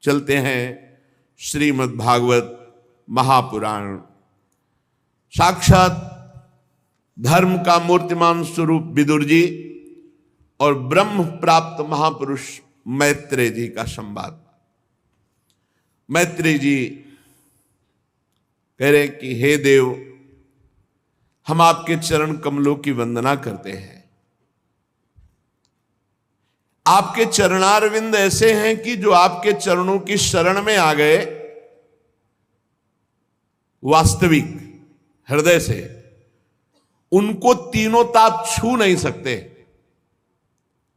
चलते हैं श्रीमद् भागवत महापुराण। साक्षात धर्म का मूर्तिमान स्वरूप विदुर जी और ब्रह्म प्राप्त महापुरुष मैत्रेय जी का संवाद। मैत्रेय जी कह रहे कि हे देव, हम आपके चरण कमलों की वंदना करते हैं। आपके चरणारविंद ऐसे हैं कि जो आपके चरणों की शरण में आ गए, वास्तविक हृदय से, उनको तीनों ताप छू नहीं सकते।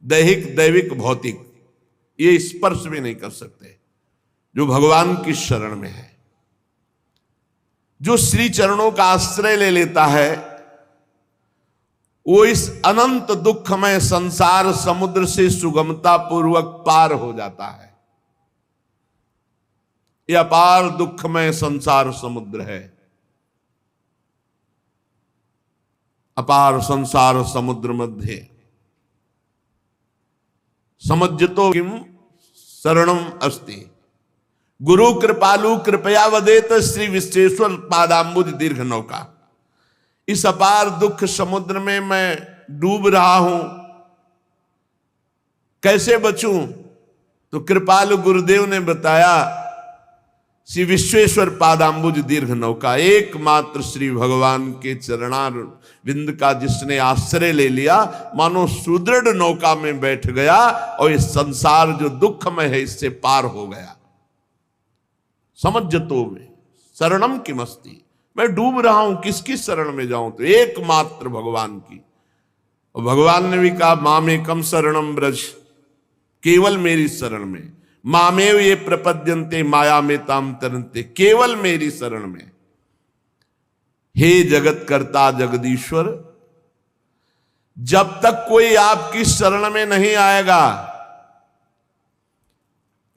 दैहिक, दैविक, भौतिक, ये स्पर्श भी नहीं कर सकते जो भगवान की शरण में है। जो श्री चरणों का आश्रय ले लेता है वो इस अनंत दुखमय संसार समुद्र से सुगमता पूर्वक पार हो जाता है। यह अपार दुखमय संसार समुद्र है। अपार संसार समुद्र मध्य समज्जतो किम शरणम अस्ति, गुरु कृपालु कृपया वदेत श्री विश्वेश्वर पादाम्बुज दीर्घ नौका। इस अपार दुख समुद्र में मैं डूब रहा हूं, कैसे बचूं? तो कृपालु गुरुदेव ने बताया, श्री विश्वेश्वर पादाम्बुज दीर्घ नौका। एकमात्र श्री भगवान के चरणार विंद का जिसने आश्रय ले लिया, मानो सुदृढ़ नौका में बैठ गया और इस संसार जो दुखमय है इससे पार हो गया। समज्जतो में शरणम किमस्ति, मैं डूब रहा हूं, किसकी शरण में जाऊं? तो एकमात्र भगवान की। और भगवान ने भी कहा, मामेकम शरणम ब्रज, केवल मेरी शरण में। मामेव ये प्रपद्यन्ते माया में ताम तरन्ते, केवल मेरी शरण में। हे जगत कर्ता जगदीश्वर, जब तक कोई आपकी शरण में नहीं आएगा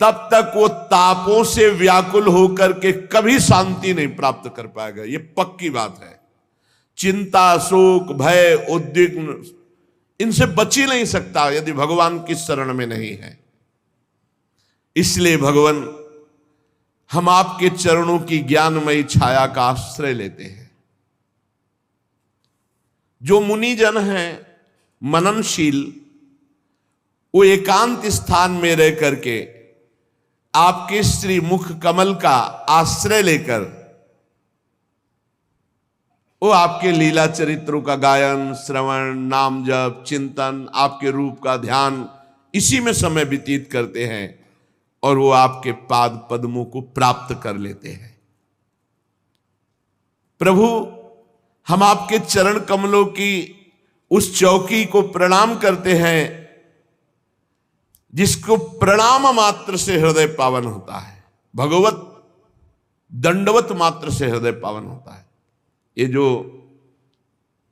तब तक वो तापों से व्याकुल होकर के कभी शांति नहीं प्राप्त कर पाएगा। ये पक्की बात है। चिंता, शोक, भय, उद्विग्न, इनसे बच ही नहीं सकता यदि भगवान की शरण में नहीं है। इसलिए भगवान, हम आपके चरणों की ज्ञानमयी छाया का आश्रय लेते हैं। जो मुनिजन हैं मननशील, वो एकांत स्थान में रह करके आपके श्री मुख कमल का आश्रय लेकर वो आपके लीला चरित्रों का गायन, श्रवण, नाम जप, चिंतन, आपके रूप का ध्यान, इसी में समय व्यतीत करते हैं और वो आपके पाद पद्मों को प्राप्त कर लेते हैं। प्रभु, हम आपके चरण कमलों की उस चौकी को प्रणाम करते हैं जिसको प्रणाम मात्र से हृदय पावन होता है। भगवत दंडवत मात्र से हृदय पावन होता है। ये जो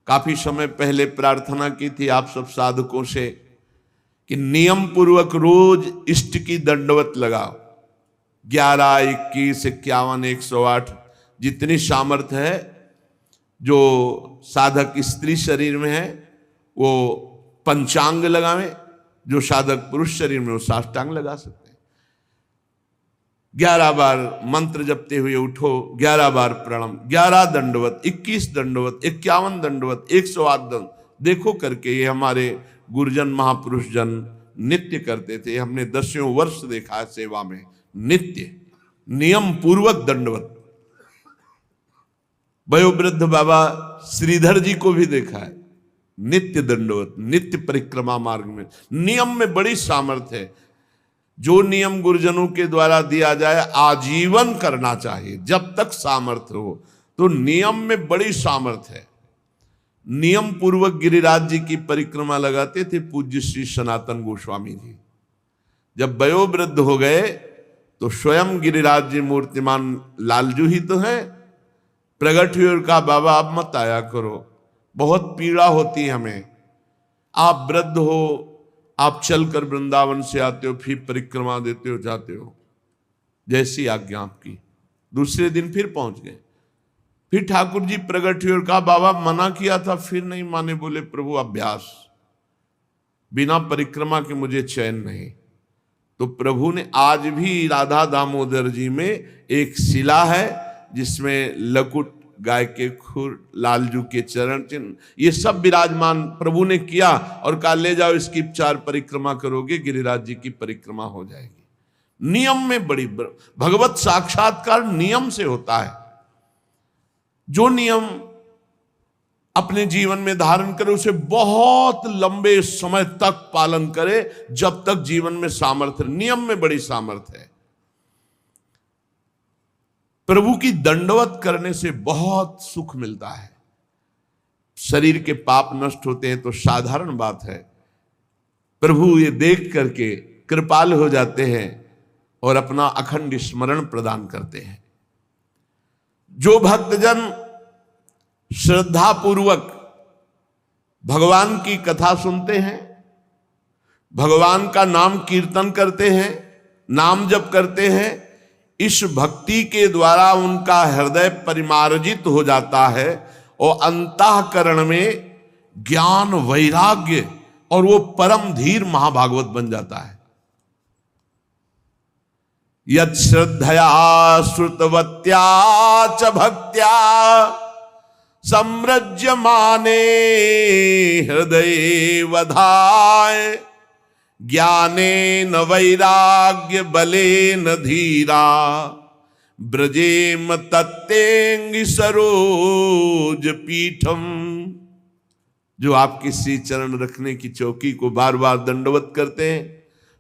काफी समय पहले प्रार्थना की थी आप सब साधकों से कि नियम पूर्वक रोज इष्ट की दंडवत लगाओ। 11, 21, 51, 108 जितनी सामर्थ्य है जो साधक स्त्री शरीर में है वो पंचांग लगावें, जो साधक पुरुष शरीर में वो साष्टांग लगा सकते हैं। 11 बार मंत्र जपते हुए उठो, 11 बार प्रणाम, 11 दंडवत, 21 दंडवत, 51 दंडवत, 108 दंड देखो करके ये हमारे गुरुजन महापुरुष जन नित्य करते थे। हमने 10 वर्ष देखा है सेवा में, नित्य नियम पूर्वक दंडवत। वयोवृद्ध बाबा श्रीधर जी को भी देखा है, नित्य दंडवत, नित्य परिक्रमा मार्ग में। नियम में बड़ी सामर्थ्य है। जो नियम गुरुजनों के द्वारा दिया जाए आजीवन करना चाहिए जब तक सामर्थ्य हो। तो नियम में बड़ी सामर्थ्य है। नियम पूर्वक गिरिराज जी की परिक्रमा लगाते थे पूज्य श्री सनातन गोस्वामी जी। जब वयोवृद्ध हो गए तो स्वयं गिरिराज जी मूर्तिमान लालजू ही तो है, प्रगट हुए और कहा, बाबा आप मत आया करो, बहुत पीड़ा होती है हमें। आप वृद्ध हो, आप चलकर वृंदावन से आते हो, फिर परिक्रमा देते हो, जाते हो, जैसी आज्ञा आपकी। दूसरे दिन फिर पहुंच गए। फिर ठाकुर जी प्रकट हुए और कहा, बाबा मना किया था, फिर नहीं माने। बोले, प्रभु अभ्यास, बिना परिक्रमा के मुझे चैन नहीं। तो प्रभु ने आज भी राधा दामोदर जी में एक शिला है जिसमें लकुट, गाय के खुर, लालजू के चरण चिन्ह, ये सब विराजमान प्रभु ने किया और कहा ले जाओ इसकी 4 परिक्रमा करोगे, गिरिराज जी की परिक्रमा हो जाएगी। नियम में बड़ी भगवत साक्षात्कार नियम से होता है। जो नियम अपने जीवन में धारण करे उसे बहुत लंबे समय तक पालन करे, जब तक जीवन में सामर्थ्य। नियम में बड़ी सामर्थ्य है। प्रभु की दंडवत करने से बहुत सुख मिलता है। शरीर के पाप नष्ट होते हैं तो साधारण बात है, प्रभु ये देख करके कृपाल हो जाते हैं और अपना अखंड स्मरण प्रदान करते हैं। जो भक्तजन श्रद्धा पूर्वक भगवान की कथा सुनते हैं, भगवान का नाम कीर्तन करते हैं, नाम जप करते हैं, इस भक्ति के द्वारा उनका हृदय परिमार्जित हो जाता है और अंतःकरण में ज्ञान, वैराग्य और वो परम धीर महाभागवत बन जाता है। यत् श्रद्धया श्रुतवत्या च भक्त्या सम्रज्यमाने हृदये वधाय ज्ञानेन वैराग्य बलेन धीरा ब्रजेम तत्तेंगि सरोज पीठम। जो आपके श्री चरण रखने की चौकी को बार बार दंडवत करते हैं,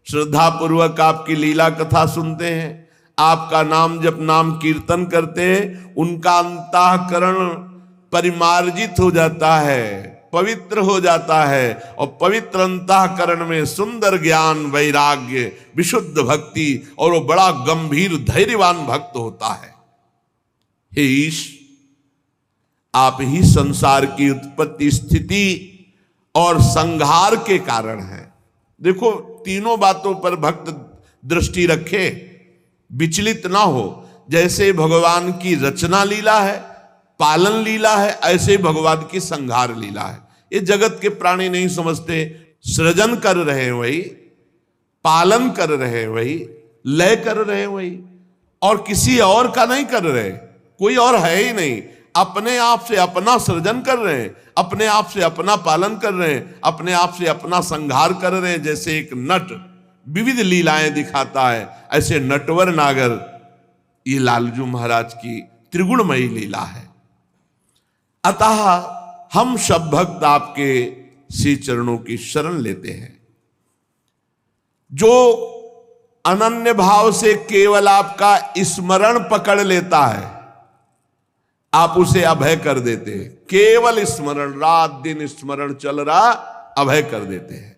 श्रद्धा पूर्वक आपकी लीला कथा सुनते हैं, आपका नाम जप, नाम कीर्तन करते हैं, उनका अंतःकरण परिमार्जित हो जाता है, पवित्र हो जाता है और पवित्र अंतःकरण में सुंदर ज्ञान, वैराग्य, विशुद्ध भक्ति और वो बड़ा गंभीर धैर्यवान भक्त होता है। हे ईश, आप ही संसार की उत्पत्ति, स्थिति और संहार के कारण हैं। देखो, तीनों बातों पर भक्त दृष्टि रखे, विचलित ना हो। जैसे भगवान की रचना लीला है, पालन लीला है, ऐसे भगवान की संहार लीला है। ये जगत के प्राणी नहीं समझते। सृजन कर रहे हैं वही, पालन कर रहे हैं वही, लय कर रहे हैं वही, और किसी और का नहीं कर रहे। कोई और है ही नहीं। अपने आप से अपना सृजन कर रहे हैं, अपने आप से अपना पालन कर रहे हैं, अपने आप से अपना संहार कर रहे हैं। जैसे एक नट विविध लीलाएं दिखाता है, ऐसे नटवर नागर ये लालजू महाराज की त्रिगुणमयी लीला है। अतः हम सब भक्त आपके श्री चरणों की शरण लेते हैं। जो अनन्य भाव से केवल आपका स्मरण पकड़ लेता है, आप उसे अभय कर देते हैं। केवल स्मरण, रात दिन स्मरण चल रहा, अभय कर देते हैं।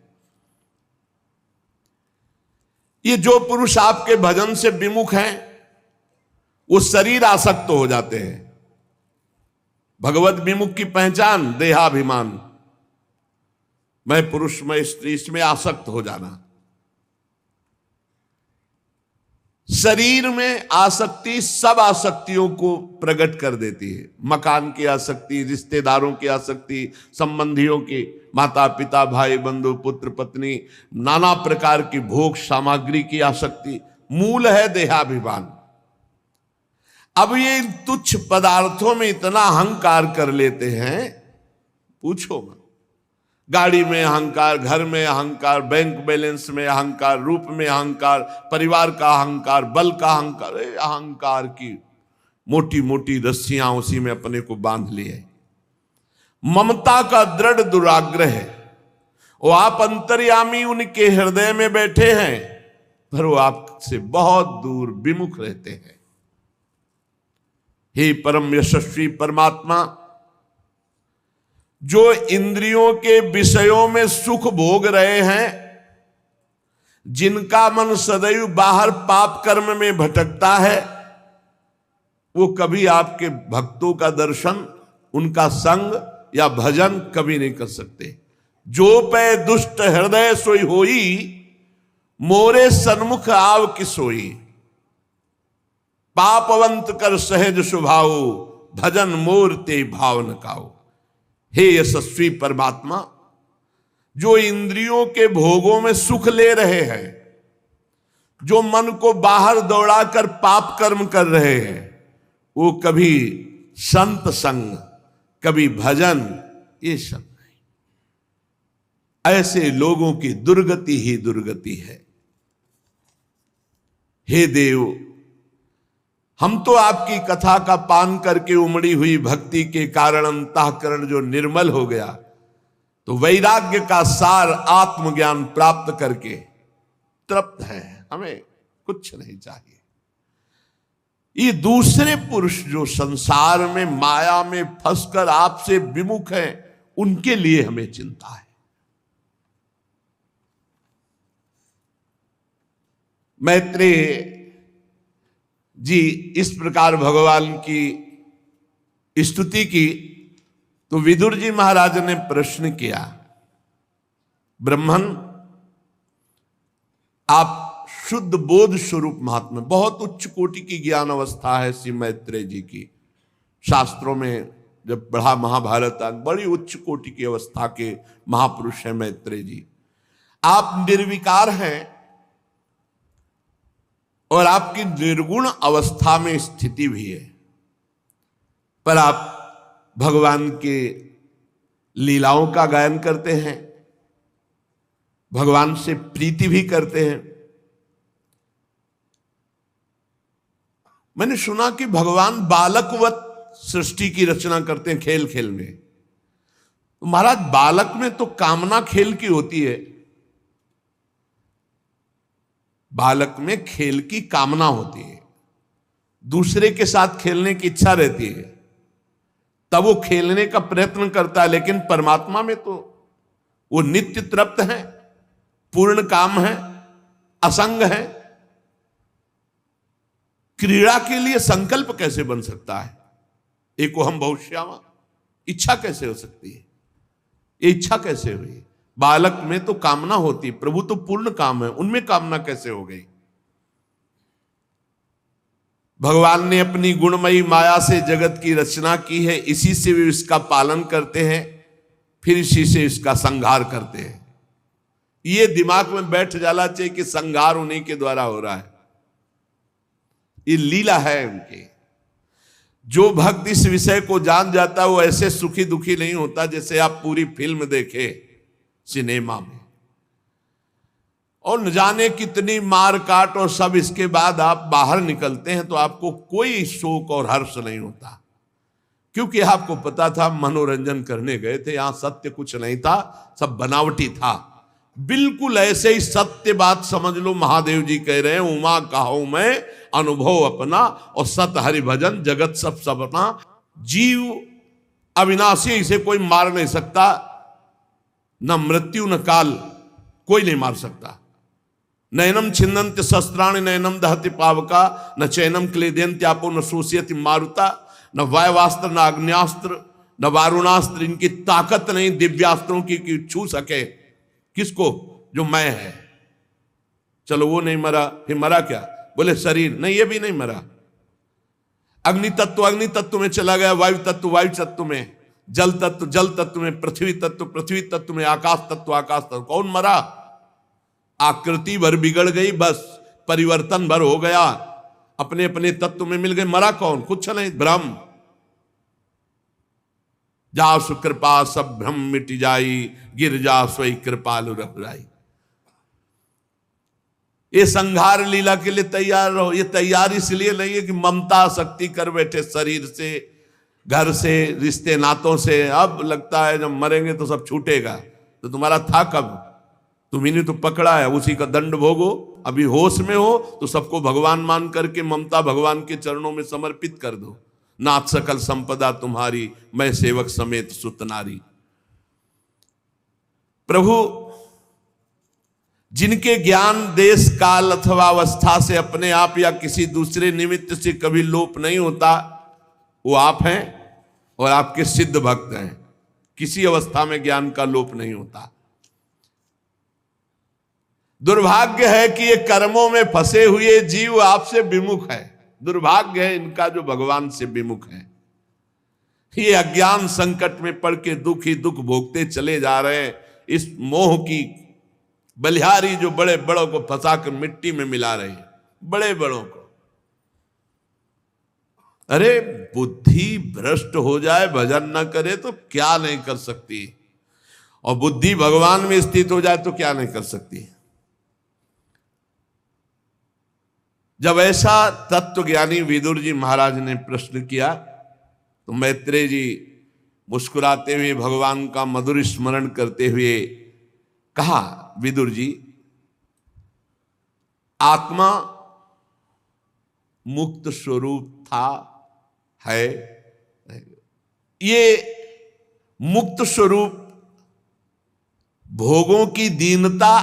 ये जो पुरुष आपके भजन से विमुख हैं, वो शरीर आसक्त हो जाते हैं। भगवत विमुख की पहचान देहाभिमान, मैं पुरुष, मैं स्त्री, इसमें आसक्त हो जाना। शरीर में आसक्ति सब आसक्तियों को प्रकट कर देती है। मकान की आसक्ति, रिश्तेदारों की आसक्ति, संबंधियों की, माता पिता, भाई बंधु, पुत्र पत्नी, नाना प्रकार की भोग सामग्री की आसक्ति, मूल है देहाभिमान। अब ये तुच्छ पदार्थों में इतना अहंकार कर लेते हैं, पूछो मत। गाड़ी में अहंकार, घर में अहंकार, बैंक बैलेंस में अहंकार, रूप में अहंकार, परिवार का अहंकार, बल का अहंकार। अहंकार की मोटी मोटी रस्सियां उसी में अपने को बांध लिए। ममता का दृढ़ दुराग्रह है। वो आप अंतर्यामी उनके हृदय में बैठे हैं, पर वो आपसे बहुत दूर विमुख रहते हैं। हे परम यशस्वी परमात्मा, जो इंद्रियों के विषयों में सुख भोग रहे हैं, जिनका मन सदैव बाहर पाप कर्म में भटकता है, वो कभी आपके भक्तों का दर्शन, उनका संग या भजन कभी नहीं कर सकते। जो पै दुष्ट हृदय सोई होई, मोरे सन्मुख आव कि सोई। पापवंत कर सहज स्वभाव, भजन मोर ते भाव न काओ। हे यशस्वी परमात्मा, जो इंद्रियों के भोगों में सुख ले रहे हैं, जो मन को बाहर दौड़ाकर पाप कर्म कर रहे हैं, वो कभी संत संग, कभी भजन, ये सब नहीं। ऐसे लोगों की दुर्गति ही दुर्गति है। हे देव, हम तो आपकी कथा का पान करके उमड़ी हुई भक्ति के कारण अंतःकरण जो निर्मल हो गया, तो वैराग्य का सार आत्मज्ञान प्राप्त करके तृप्त है, हमें कुछ नहीं चाहिए। ये दूसरे पुरुष जो संसार में माया में फंसकर आपसे विमुख हैं, उनके लिए हमें चिंता है। मैत्रेय जी इस प्रकार भगवान की स्तुति की, तो विदुर जी महाराज ने प्रश्न किया, ब्रह्मन, आप शुद्ध बोध स्वरूप महात्मा, बहुत उच्च कोटि की ज्ञान अवस्था है श्री मैत्रेय जी की। शास्त्रों में जब पढ़ा महाभारत, बड़ी उच्च कोटि की अवस्था के महापुरुष हैं मैत्रेय जी। आप निर्विकार हैं और आपकी निर्गुण अवस्था में स्थिति भी है, पर आप भगवान के लीलाओं का गायन करते हैं, भगवान से प्रीति भी करते हैं। मैंने सुना कि भगवान बालकवत सृष्टि की रचना करते हैं खेल खेल में। तो महाराज, बालक में तो कामना खेल की होती है, बालक में खेल की कामना होती है, दूसरे के साथ खेलने की इच्छा रहती है, तब वो खेलने का प्रयत्न करता है। लेकिन परमात्मा में तो वो नित्य तृप्त है, पूर्ण काम है, असंग है। क्रीड़ा के लिए संकल्प कैसे बन सकता है? एको हम बहुश्यामा, इच्छा कैसे हो सकती है? ये इच्छा कैसे हुई? बालक में तो कामना होती, प्रभु तो पूर्ण काम है, उनमें कामना कैसे हो गई? भगवान ने अपनी गुणमयी माया से जगत की रचना की है, इसी से वे इसका पालन करते हैं, फिर इसी से इसका संहार करते हैं। ये दिमाग में बैठ जाना चाहिए कि संहार उन्हीं के द्वारा हो रहा है। ये लीला है उनकी। जो भक्त इस विषय को जान जाता है, वो ऐसे सुखी दुखी नहीं होता जैसे आप पूरी फिल्म देखे सिनेमा में, और न जाने कितनी मार काट और सब, इसके बाद आप बाहर निकलते हैं तो आपको कोई शोक और हर्ष नहीं होता, क्योंकि आपको पता था मनोरंजन करने गए थे, यहां सत्य कुछ नहीं था, सब बनावटी था। बिल्कुल ऐसे ही सत्य बात समझ लो, महादेव जी कह रहे हैं, उमा कहो मैं अनुभव अपना, और सत हरि भजन जगत सब सपना। जीव अविनाशी, इसे कोई मार नहीं सकता, न मृत्यु न काल, कोई नहीं मार सकता। नयनम छिन्नन्ति शस्त्राणि नयनम दहति पावका, न चैनम क्लेदयन्त्यापो न शोषयति मारुता, न वायवास्त्र न अग्न्यास्त्र न वारुणास्त्र, इनकी ताकत नहीं दिव्यास्त्रों की छू सके किसको? जो मैं है। चलो वो नहीं मरा, फिर मरा क्या? बोले शरीर नहीं, ये भी नहीं मरा। अग्नि तत्व में चला गया, वायु तत्व में, जल तत्व में, पृथ्वी तत्व में, आकाश तत्व। कौन मरा? आकृति भर बिगड़ गई, बस परिवर्तन भर हो गया, अपने अपने तत्व में मिल गए। मरा कौन? कुछ नहीं, ब्रह्म। जा सुकृपा सब भ्रम मिट जाई, गिर जा सोई कृपालु रघुराई। ये संहार लीला के लिए तैयार रहो। ये तैयार इसलिए नहीं है कि ममता शक्ति कर बैठे शरीर से, घर से, रिश्ते नातों से। अब लगता है जब मरेंगे तो सब छूटेगा, तो तुम्हारा था कब? तुम्ही ने तो पकड़ा है, उसी का दंड भोगो। अभी होश में हो तो सबको भगवान मान करके ममता भगवान के चरणों में समर्पित कर दो। नाथ सकल संपदा तुम्हारी, मैं सेवक समेत सुत नारी। प्रभु जिनके ज्ञान देश काल अथवा अवस्था से अपने आप या किसी दूसरे निमित्त से कभी लोप नहीं होता, वो आप हैं और आपके सिद्ध भक्त हैं। किसी अवस्था में ज्ञान का लोप नहीं होता। दुर्भाग्य है कि ये कर्मों में फंसे हुए जीव आपसे विमुख है। दुर्भाग्य है इनका जो भगवान से विमुख है। ये अज्ञान संकट में पड़ के दुख ही दुख भोगते चले जा रहे हैं। इस मोह की बलिहारी जो बड़े बड़ों को फंसा कर मिट्टी में मिला रही है, बड़े बड़ों को। अरे बुद्धि भ्रष्ट हो जाए, भजन न करे तो क्या नहीं कर सकती, और बुद्धि भगवान में स्थित हो जाए तो क्या नहीं कर सकती। जब ऐसा तत्वज्ञानी विदुर जी महाराज ने प्रश्न किया तो मैत्रेय जी मुस्कुराते हुए भगवान का मधुर स्मरण करते हुए कहा, विदुर जी, आत्मा मुक्त स्वरूप था, है, ये मुक्त स्वरूप भोगों की दीनता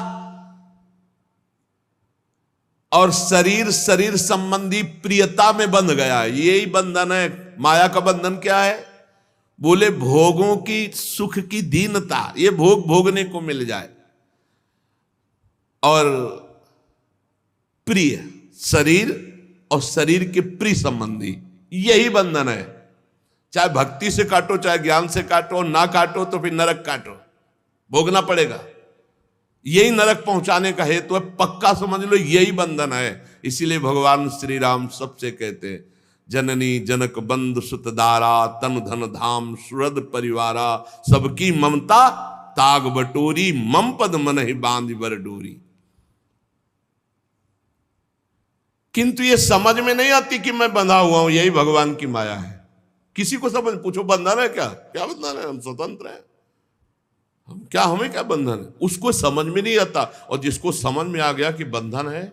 और शरीर संबंधी प्रियता में बंध गया है। यही बंधन है। माया का बंधन क्या है? बोले भोगों की, सुख की दीनता, ये भोग भोगने को मिल जाए, और प्रिय शरीर और शरीर के प्रिय संबंधी, यही बंधन है। चाहे भक्ति से काटो, चाहे ज्ञान से काटो, ना काटो तो फिर नरक काटो, भोगना पड़ेगा। यही नरक पहुंचाने का हेतु है, पक्का समझ लो, यही बंधन है। इसीलिए भगवान श्री राम सबसे कहते हैं, जननी जनक बंधु सुत दारा, तन धन धाम सुहृद परिवारा, सबकी ममता ताग बटोरी, मम पद मन ही बांध बर डोरी। किंतु ये समझ में नहीं आती कि मैं बंधा हुआ हूं, यही भगवान की माया है। किसी को समझ, पूछो बंधन है क्या? क्या बंधन है? हम स्वतंत्र हैं, हम क्या, हमें क्या बंधन है? उसको समझ में नहीं आता। और जिसको समझ में आ गया कि बंधन है,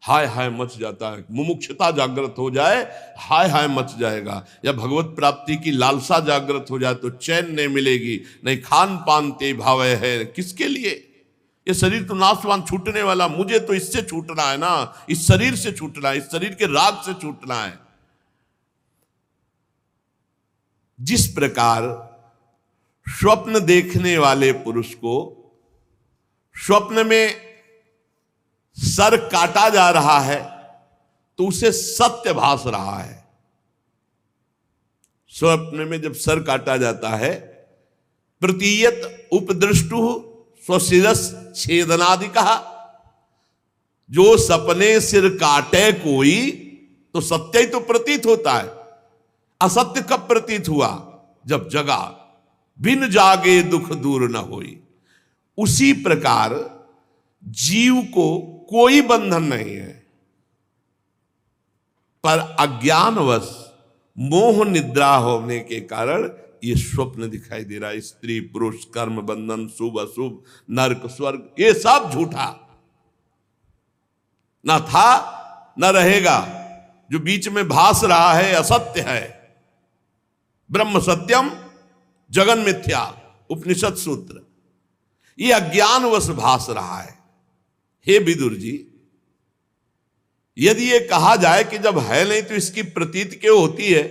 हाय हाय मच जाता है। मुमुक्षुता जागृत हो जाए, हाय हाय मच जाएगा। या भगवत प्राप्ति की लालसा जागृत हो जाए तो चैन नहीं मिलेगी। नहीं खान पान ते भावे है, किसके लिए? ये शरीर तो नाशवान, छूटने वाला, मुझे तो इससे छूटना है ना, इस शरीर से छूटना है, इस शरीर के राग से छूटना है। जिस प्रकार स्वप्न देखने वाले पुरुष को स्वप्न में सर काटा जा रहा है तो उसे सत्य भास रहा है। स्वप्न में जब सर काटा जाता है, प्रतीयत उपदृष्टु स्वशिरस छेदनादि कहा, जो सपने सिर काटे कोई तो सत्य ही तो प्रतीत होता है। असत्य कब प्रतीत हुआ? जब जगा, बिन जागे दुख दूर न होई। उसी प्रकार जीव को कोई बंधन नहीं है, पर अज्ञानवश मोह निद्रा होने के कारण ये स्वप्न दिखाई दे रहा है। स्त्री पुरुष, कर्म बंधन, शुभ अशुभ, नरक स्वर्ग, ये सब झूठा, ना था न रहेगा। जो बीच में भास रहा है असत्य है। ब्रह्म सत्यम जगन मिथ्या, उपनिषद सूत्र। ये अज्ञानवश भास रहा है। हे विदुर जी, यदि ये कहा जाए कि जब है नहीं तो इसकी प्रतीत क्यों होती है?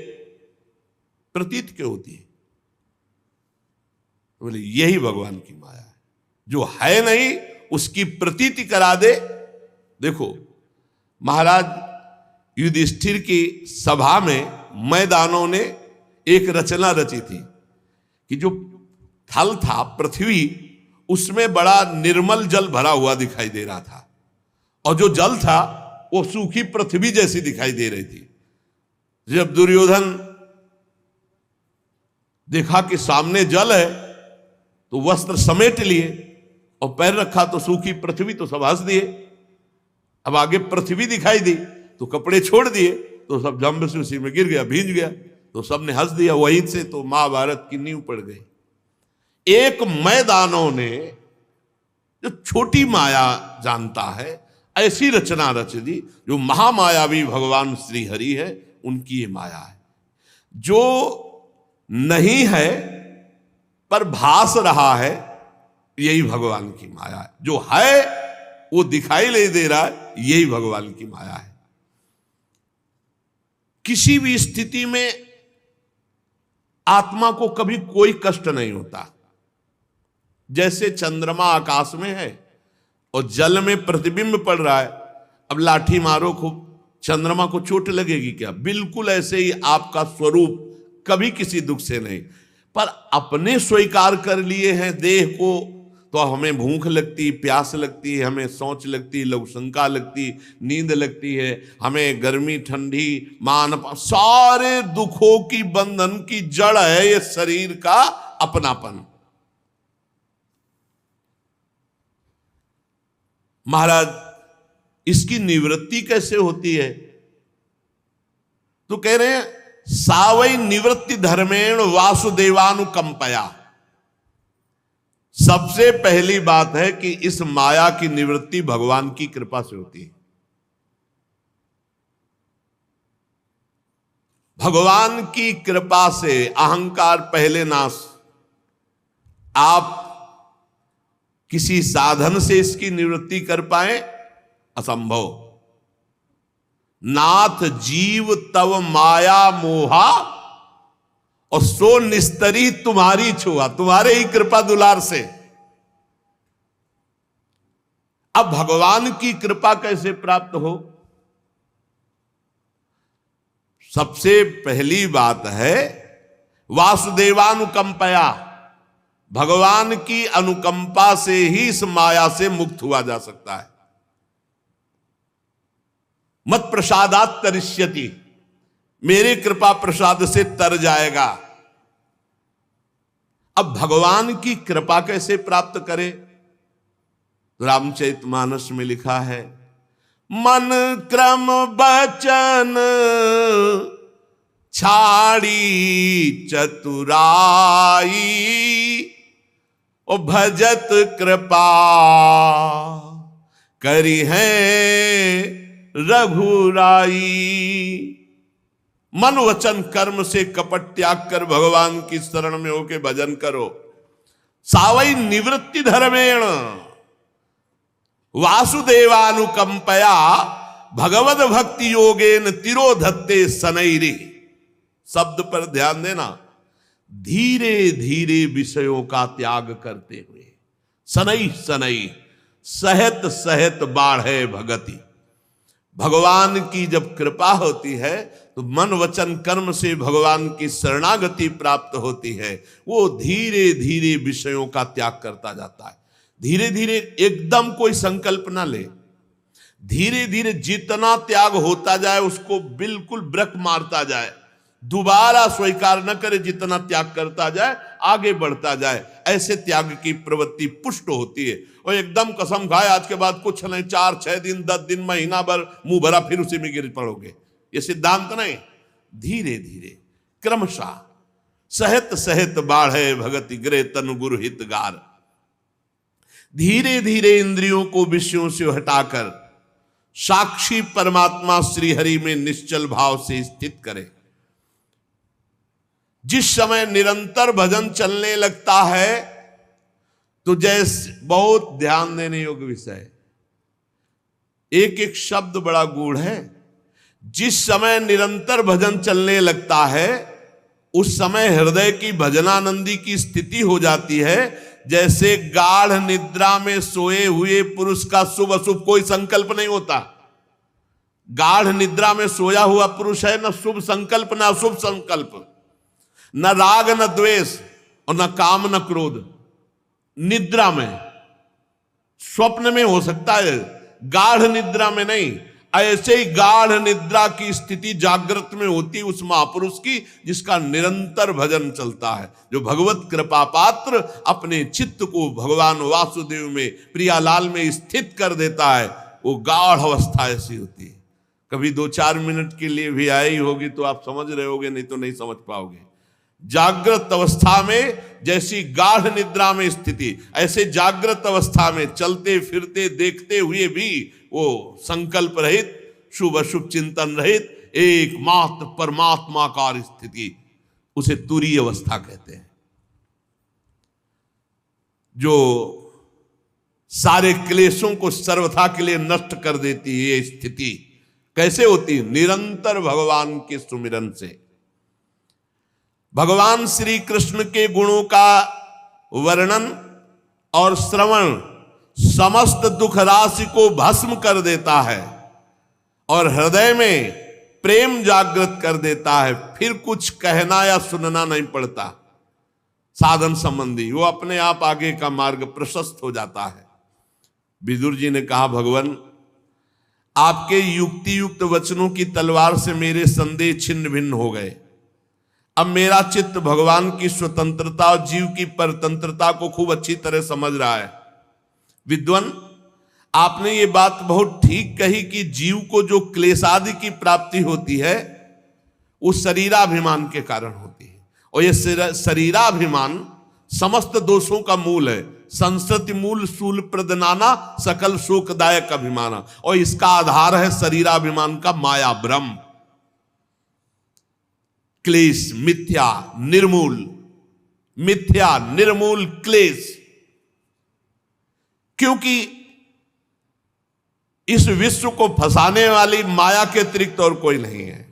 प्रतीत क्यों होती है? बोले यही भगवान की माया है, जो है नहीं उसकी प्रतीति करा दे। देखो महाराज युधिष्ठिर की सभा में मैदानों ने एक रचना रची थी कि जो थल था, पृथ्वी, उसमें बड़ा निर्मल जल भरा हुआ दिखाई दे रहा था, और जो जल था वो सूखी पृथ्वी जैसी दिखाई दे रही थी। जब दुर्योधन देखा कि सामने जल है तो वस्त्र समेट लिए, और पैर रखा तो सूखी पृथ्वी, तो सब हंस दिए। अब आगे पृथ्वी दिखाई दी तो कपड़े छोड़ दिए, तो सब जंब से उसी में गिर गया, भींज गया, तो सबने हंस दिया। वहीं से तो महाभारत की नींव पड़ गई। एक मैदानों ने, जो छोटी माया जानता है, ऐसी रचना रच दी। जो महामायावी भगवान श्री हरि है, उनकी ये माया है। जो नहीं है पर भास रहा है, यही भगवान की माया है। जो है वो दिखाई नहीं दे रहा है, यही भगवान की माया है। किसी भी स्थिति में आत्मा को कभी कोई कष्ट नहीं होता। जैसे चंद्रमा आकाश में है और जल में प्रतिबिंब पड़ रहा है, अब लाठी मारो खूब, चंद्रमा को चोट लगेगी क्या? बिल्कुल ऐसे ही आपका स्वरूप कभी किसी दुख से नहीं। पर अपने स्वीकार कर लिए हैं देह को, तो हमें भूख लगती, प्यास लगती, हमें सोच लगती, लघुशंका लगती, नींद लगती है, हमें गर्मी ठंडी मान, सारे दुखों की बंधन की जड़ है ये शरीर का अपनापन। महाराज इसकी निवृत्ति कैसे होती है? तो कह रहे हैं सावई निवृत्ति धर्मेण वासुदेवानुकंपया। सबसे पहली बात है कि इस माया की निवृत्ति भगवान की कृपा से होती है। भगवान की कृपा से अहंकार पहले नाश। आप किसी साधन से इसकी निवृत्ति कर पाए? असंभव। नाथ जीव तव माया मोहा और सो निस्तरी तुम्हारी छुआ, तुम्हारे ही कृपा दुलार से। अब भगवान की कृपा कैसे प्राप्त हो? सबसे पहली बात है वासुदेवानुकंपया। भगवान की अनुकंपा से ही इस माया से मुक्त हुआ जा सकता है। मत प्रसादात तरिष्यति, मेरे कृपा प्रसाद से तर जाएगा। अब भगवान की कृपा कैसे प्राप्त करे? रामचरितमानस में लिखा है मन क्रम बचन छाड़ी चतुराई ओ भजत कृपा करी है रघुराई। मन वचन कर्म से कपट त्याग कर भगवान की शरण में होके भजन करो। सावई निवृत्ति धर्मेण वासुदेवानुकंपया भगवद भक्ति योगेन तिरोधत्ते सनैरी। शब्द पर ध्यान देना, धीरे धीरे विषयों का त्याग करते हुए। सनई सनई सहत सहत बाढ़े भगति। भगवान की जब कृपा होती है तो मन वचन कर्म से भगवान की शरणागति प्राप्त होती है। वो धीरे धीरे विषयों का त्याग करता जाता है। धीरे धीरे एकदम कोई संकल्प ना ले, धीरे धीरे जितना त्याग होता जाए उसको बिल्कुल ब्रेक मारता जाए, दोबारा स्वीकार न करे, जितना त्याग करता जाए आगे बढ़ता जाए। ऐसे त्याग की प्रवृत्ति पुष्ट होती है। और एकदम कसम खाए आज के बाद कुछ नहीं, 4 6 दिन 10 दिन महीना भर मुंह भरा फिर उसी में गिर पड़ोगे, ये सिद्धांत नहीं। धीरे धीरे क्रमशः सहत सहत बाढ़े भगति गृह तनु गुरु हितगार। धीरे धीरे इंद्रियों को विषयों से हटाकर साक्षी परमात्मा श्री हरि में निश्चल भाव से स्थित करे। जिस समय निरंतर भजन चलने लगता है तो जैसे बहुत ध्यान देने योग्य विषय, एक एक शब्द बड़ा गूढ़ है। जिस समय निरंतर भजन चलने लगता है उस समय हृदय की भजनानंदी की स्थिति हो जाती है। जैसे गाढ़ निद्रा में सोए हुए पुरुष का शुभ अशुभ कोई संकल्प नहीं होता। गाढ़ निद्रा में सोया हुआ पुरुष है न शुभ संकल्प न अशुभ संकल्प, न राग न द्वेष और न काम न क्रोध। निद्रा में, स्वप्न में हो सकता है, गाढ़ निद्रा में नहीं। ऐसे ही गाढ़ निद्रा की स्थिति जागृत में होती उस महापुरुष की जिसका निरंतर भजन चलता है। जो भगवत कृपा पात्र अपने चित्त को भगवान वासुदेव में, प्रियालाल में स्थित कर देता है, वो गाढ़ अवस्था ऐसी होती है। कभी 2-4 मिनट के लिए भी आई होगी तो आप समझ रहे होगे, नहीं तो नहीं समझ पाओगे। जागृत अवस्था में जैसी गाढ़ निद्रा में स्थिति, ऐसे जागृत अवस्था में चलते फिरते देखते हुए भी वो संकल्प रहित, शुभ अशुभ चिंतन रहित एकमात्र परमात्माकार स्थिति, उसे तुरीय अवस्था कहते हैं। जो सारे क्लेशों को सर्वथा के लिए नष्ट कर देती है। ये स्थिति कैसे होती है? निरंतर भगवान के सुमिरन से। भगवान श्री कृष्ण के गुणों का वर्णन और श्रवण समस्त दुख राशि को भस्म कर देता है और हृदय में प्रेम जागृत कर देता है। फिर कुछ कहना या सुनना नहीं पड़ता। साधन संबंधी, वो अपने आप आगे का मार्ग प्रशस्त हो जाता है। विदुर जी ने कहा, भगवान आपके युक्ति युक्त वचनों की तलवार से मेरे संदेह छिन्न भिन्न हो गए। अब मेरा चित्त भगवान की स्वतंत्रता और जीव की परतंत्रता को खूब अच्छी तरह समझ रहा है। विद्वान, आपने ये बात बहुत ठीक कही कि जीव को जो क्लेशादि की प्राप्ति होती है वो शरीराभिमान के कारण होती है, और ये शरीराभिमान समस्त दोषों का मूल है। संस्कृति मूल शूल प्रदनाना सकल शोकदायक अभिमाना, और इसका आधार है शरीराभिमान का माया ब्रह्म। क्लेश मिथ्या निर्मूल, मिथ्या निर्मूल क्लेश, क्योंकि इस विश्व को फंसाने वाली माया के अतिरिक्त और कोई नहीं है।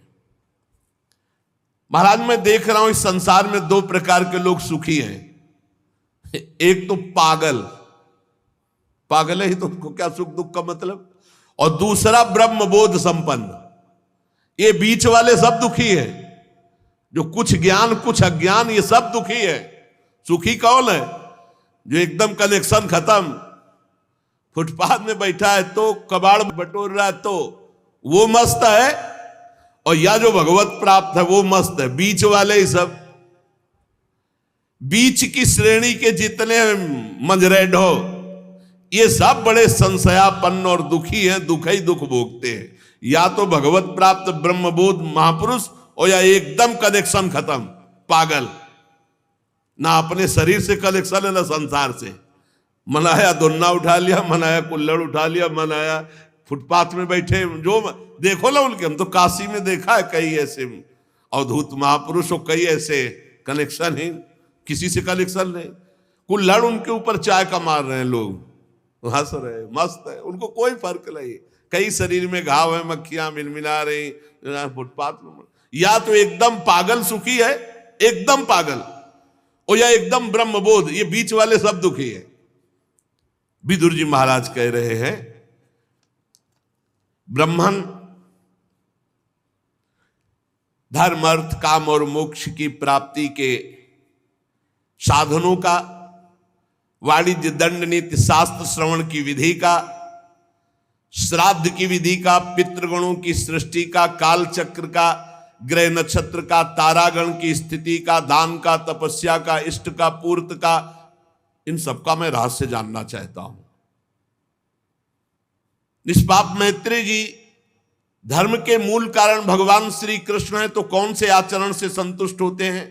महाराज, मैं देख रहा हूं इस संसार में दो प्रकार के लोग सुखी हैं। एक तो पागल, पागल है ही तो उनको क्या सुख दुख का मतलब, और दूसरा ब्रह्मबोध संपन्न। ये बीच वाले सब दुखी है, जो कुछ ज्ञान कुछ अज्ञान, ये सब दुखी है। सुखी कौन है? जो एकदम कनेक्शन खत्म, फुटपाथ में बैठा है तो कबाड़ बटोर रहा है तो वो मस्त है, और या जो भगवत प्राप्त है वो मस्त है। बीच वाले ही सब, बीच की श्रेणी के जितने मंजरेड हो, ये सब बड़े संशयापन्न और दुखी हैं, दुख ही दुख भोगते हैं। या तो भगवत प्राप्त ब्रह्मबोध महापुरुष, और या एकदम कनेक्शन खत्म पागल, ना अपने शरीर से कनेक्शन है ना संसार से। मनाया दोन्ना उठा लिया, मनाया कुल्लड़ उठा लिया, मनाया फुटपाथ में बैठे, जो देखो ना उनके, हम तो काशी में देखा है कई ऐसे अवधूत महापुरुष और कई ऐसे कनेक्शन है, किसी से कनेक्शन नहीं। कुल्लड़ उनके ऊपर चाय का मार रहे हैं लोग, हंस रहे, मस्त है, उनको कोई फर्क नहीं। कई शरीर में घाव है, मक्खियां मिनमिना रही फुटपाथ में। या तो एकदम पागल सुखी है, एकदम पागल, और या एकदम ब्रह्मबोध, ये बीच वाले सब दुखी है। विदुर जी महाराज कह रहे हैं, ब्रह्मन धर्म अर्थ काम और मोक्ष की प्राप्ति के साधनों का, वाणिज्य दंड नीति शास्त्र श्रवण की विधि का, श्राद्ध की विधि का, पितृगणों की सृष्टि का, काल चक्र का, ग्रह नक्षत्र का, तारागण की स्थिति का, दान का, तपस्या का, इष्ट का, पूर्त का, इन सबका मैं रहस्य जानना चाहता हूं। निष्पाप मैत्री जी, धर्म के मूल कारण भगवान श्री कृष्ण है, तो कौन से आचरण से संतुष्ट होते हैं?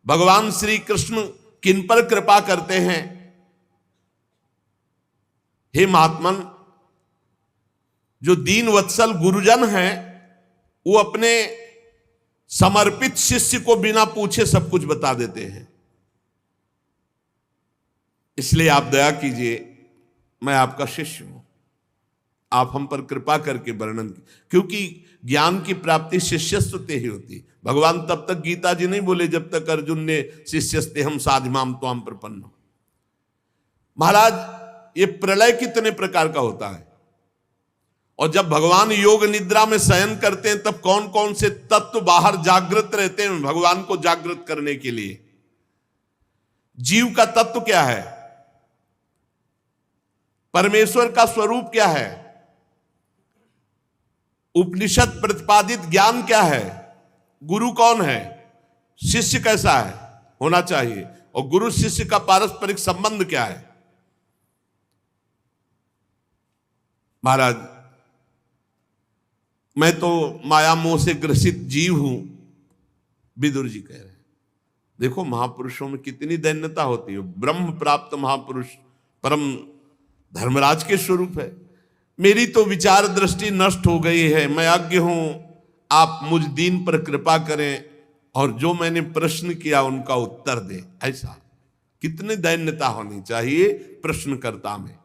भगवान श्री कृष्ण किन पर कृपा करते हैं? हे महात्मन, जो दीन वत्सल गुरुजन हैं, वो अपने समर्पित शिष्य को बिना पूछे सब कुछ बता देते हैं। इसलिए आप दया कीजिए, मैं आपका शिष्य हूं, आप हम पर कृपा करके वर्णन, क्योंकि ज्ञान की प्राप्ति शिष्यस्व ते ही होती। भगवान तब तक गीता जी नहीं बोले जब तक अर्जुन ने शिष्यस्ते हम साधिमाम त्वाम प्रपन्न। महाराज, ये प्रलय कितने प्रकार का होता है, और जब भगवान योग निद्रा में शयन करते हैं तब कौन कौन से तत्व बाहर जागृत रहते हैं भगवान को जागृत करने के लिए? जीव का तत्व क्या है? परमेश्वर का स्वरूप क्या है? उपनिषद प्रतिपादित ज्ञान क्या है? गुरु कौन है? शिष्य कैसा है होना चाहिए? और गुरु शिष्य का पारस्परिक संबंध क्या है? महाराज, मैं तो माया मोह से ग्रसित जीव हूं, विदुर जी कह रहे हैं। देखो महापुरुषों में कितनी दैन्यता होती है। ब्रह्म प्राप्त महापुरुष परम धर्मराज के स्वरूप है। मेरी तो विचार दृष्टि नष्ट हो गई है, मैं अज्ञ हूं, आप मुझ दीन पर कृपा करें और जो मैंने प्रश्न किया उनका उत्तर दें। ऐसा कितनी दैन्यता होनी चाहिए प्रश्नकर्ता में।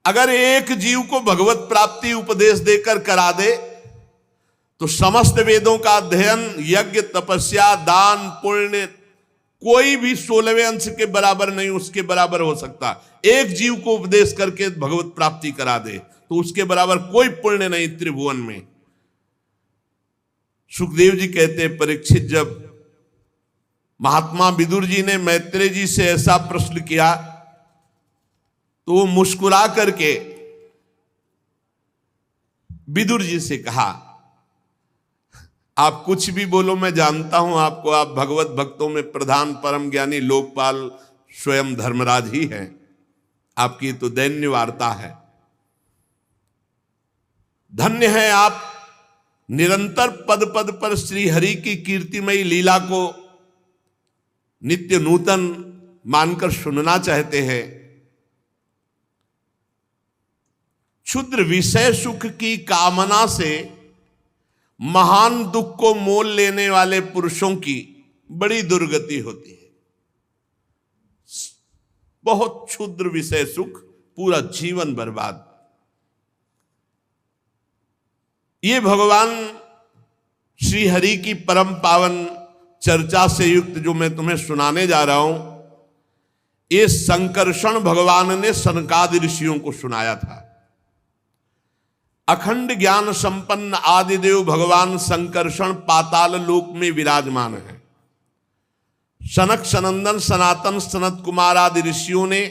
अगर एक जीव को भगवत प्राप्ति उपदेश देकर करा दे तो समस्त वेदों का अध्ययन, यज्ञ, तपस्या, दान, पुण्य कोई भी 16वें अंश के बराबर नहीं, उसके बराबर हो सकता। एक जीव को उपदेश करके भगवत प्राप्ति करा दे तो उसके बराबर कोई पुण्य नहीं त्रिभुवन में। सुखदेव जी कहते हैं, परीक्षित, जब महात्मा विदुर जी ने मैत्रेय जी से ऐसा प्रश्न किया तो वो मुस्कुरा करके विदुर जी से कहा, आप कुछ भी बोलो, मैं जानता हूं आपको, आप भगवत भक्तों में प्रधान परम ज्ञानी लोकपाल स्वयं धर्मराज ही हैं, आपकी तो दैन्य वार्ता है। धन्य है आप, निरंतर पद पद पर श्री हरि की कीर्तिमयी लीला को नित्य नूतन मानकर सुनना चाहते हैं। क्षुद्र विषय सुख की कामना से महान दुख को मोल लेने वाले पुरुषों की बड़ी दुर्गति होती है। बहुत क्षुद्र विषय सुख, पूरा जीवन बर्बाद। ये भगवान श्री हरि की परम पावन चर्चा से युक्त जो मैं तुम्हें सुनाने जा रहा हूं, ये संकर्षण भगवान ने सनकादि ऋषियों को सुनाया था। अखंड ज्ञान संपन्न आदिदेव भगवान संकर्षण पाताल लोक में विराजमान है। सनक सनंदन सनातन सनत कुमार आदि ऋषियों ने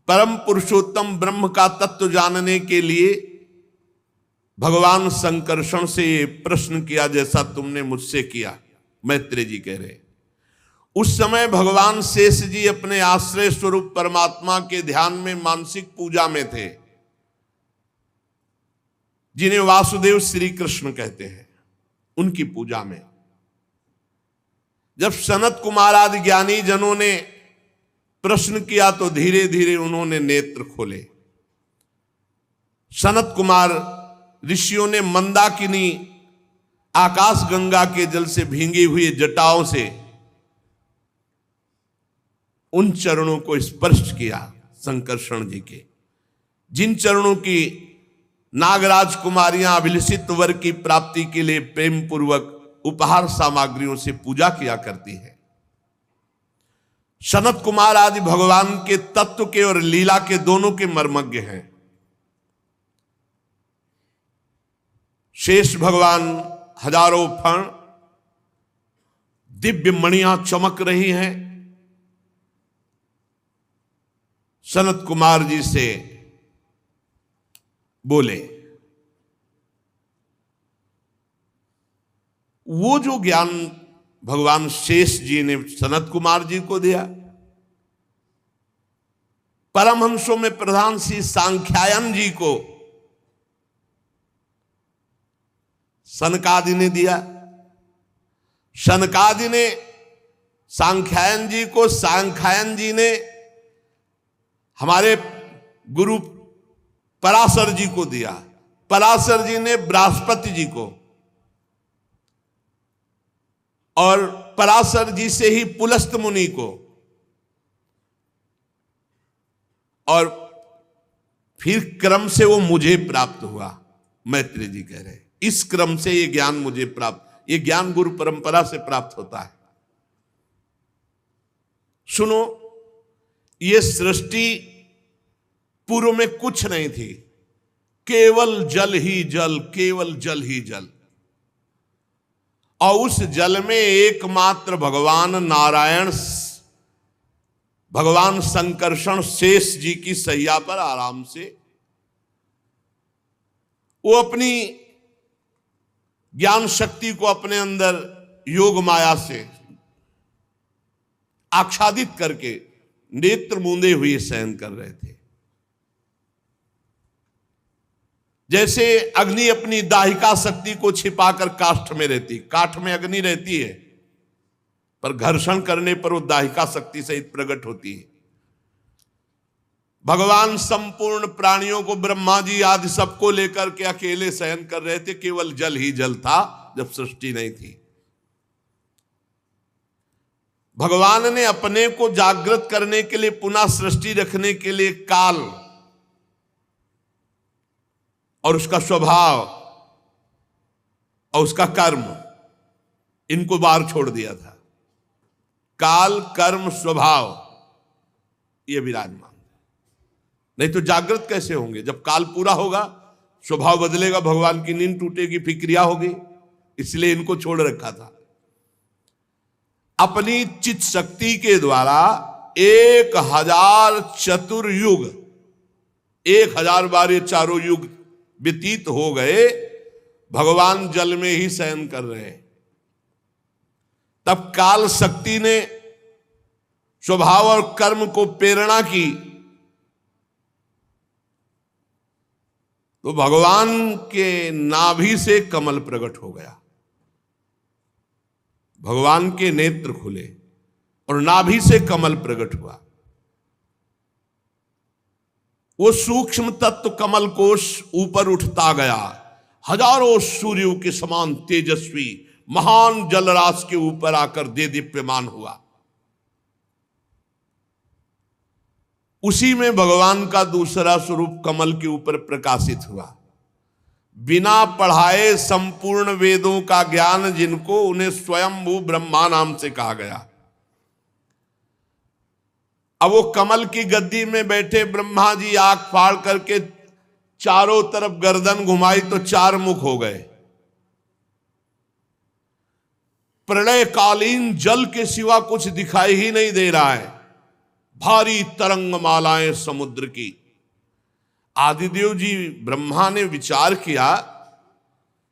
परम पुरुषोत्तम ब्रह्म का तत्व जानने के लिए भगवान संकर्षण से प्रश्न किया, जैसा तुमने मुझसे किया। मैत्रेय जी कह रहे, उस समय भगवान शेष जी अपने आश्रय स्वरूप परमात्मा के ध्यान में मानसिक पूजा में थे, जिन्हें वासुदेव श्री कृष्ण कहते हैं। उनकी पूजा में जब सनत कुमार आदि ज्ञानी जनों ने प्रश्न किया तो धीरे धीरे उन्होंने नेत्र खोले। सनत कुमार ऋषियों ने मंदाकिनी आकाश गंगा के जल से भींगी हुई जटाओं से उन चरणों को स्पर्श किया, संकर्षण जी के, जिन चरणों की नागराज कुमारियां अभिलषित वर की प्राप्ति के लिए प्रेम पूर्वक उपहार सामग्रियों से पूजा किया करती है। सनत कुमार आदि भगवान के तत्व के और लीला के दोनों के मर्मज्ञ हैं। शेष भगवान हजारों फण दिव्य मणियां चमक रही हैं। सनत कुमार जी से बोले, वो जो ज्ञान भगवान शेष जी ने सनत कुमार जी को दिया, परमहंसों में प्रधान श्री सांख्यायन जी को सनकादि ने दिया। सनकादि ने सांख्यायन जी को, सांख्यायन जी ने हमारे गुरु पराशर जी को दिया, पराशर जी ने बृहस्पति जी को, और पराशर जी से ही पुलस्त मुनि को, और फिर क्रम से वो मुझे प्राप्त हुआ। मैत्रेय जी कह रहे, इस क्रम से ये ज्ञान मुझे प्राप्त, ये ज्ञान गुरु परंपरा से प्राप्त होता है। सुनो, ये सृष्टि पूर्व में कुछ नहीं थी, केवल जल ही जल, केवल जल ही जल, और उस जल में एकमात्र भगवान नारायण, भगवान संकर्षण शेष जी की सैया पर आराम से वो अपनी ज्ञान शक्ति को अपने अंदर योग माया से आच्छादित करके नेत्र मूंदे हुए शयन कर रहे थे। जैसे अग्नि अपनी दाहिका शक्ति को छिपाकर काष्ठ में रहती, काठ में अग्नि रहती है पर घर्षण करने पर वो दाहिका शक्ति सहित प्रकट होती है। भगवान संपूर्ण प्राणियों को, ब्रह्मा जी आदि सबको लेकर के अकेले शयन कर रहे थे, केवल जल ही जल था जब सृष्टि नहीं थी। भगवान ने अपने को जागृत करने के लिए, पुनः सृष्टि रखने के लिए काल और उसका स्वभाव और उसका कर्म, इनको बाहर छोड़ दिया था। काल, कर्म, स्वभाव ये विराजमान, नहीं तो जागृत कैसे होंगे? जब काल पूरा होगा, स्वभाव बदलेगा, भगवान की नींद टूटेगी, फिर क्रिया होगी, इसलिए इनको छोड़ रखा था। अपनी चित शक्ति के द्वारा 1000 चतुर्युग, 1000 बार ये चारों युग व्यतीत हो गए, भगवान जल में ही शयन कर रहे हैं। तब काल शक्ति ने स्वभाव और कर्म को प्रेरणा की, तो भगवान के नाभि से कमल प्रकट हो गया। भगवान के नेत्र खुले और नाभि से कमल प्रकट हुआ। वो सूक्ष्म तत्व कमल कोश ऊपर उठता गया, हजारों सूर्यों के समान तेजस्वी महान जलराशि के ऊपर आकर दे दीप्यमान हुआ। उसी में भगवान का दूसरा स्वरूप कमल के ऊपर प्रकाशित हुआ। बिना पढ़ाए संपूर्ण वेदों का ज्ञान जिनको, उन्हें स्वयंभू ब्रह्मा नाम से कहा गया। अब वो कमल की गद्दी में बैठे ब्रह्मा जी आंख फाड़ करके चारों तरफ गर्दन घुमाई तो 4 मुख हो गए। प्रलयकालीन जल के सिवा कुछ दिखाई ही नहीं दे रहा है, भारी तरंग मालाएं समुद्र की। आदिदेव जी ब्रह्मा ने विचार किया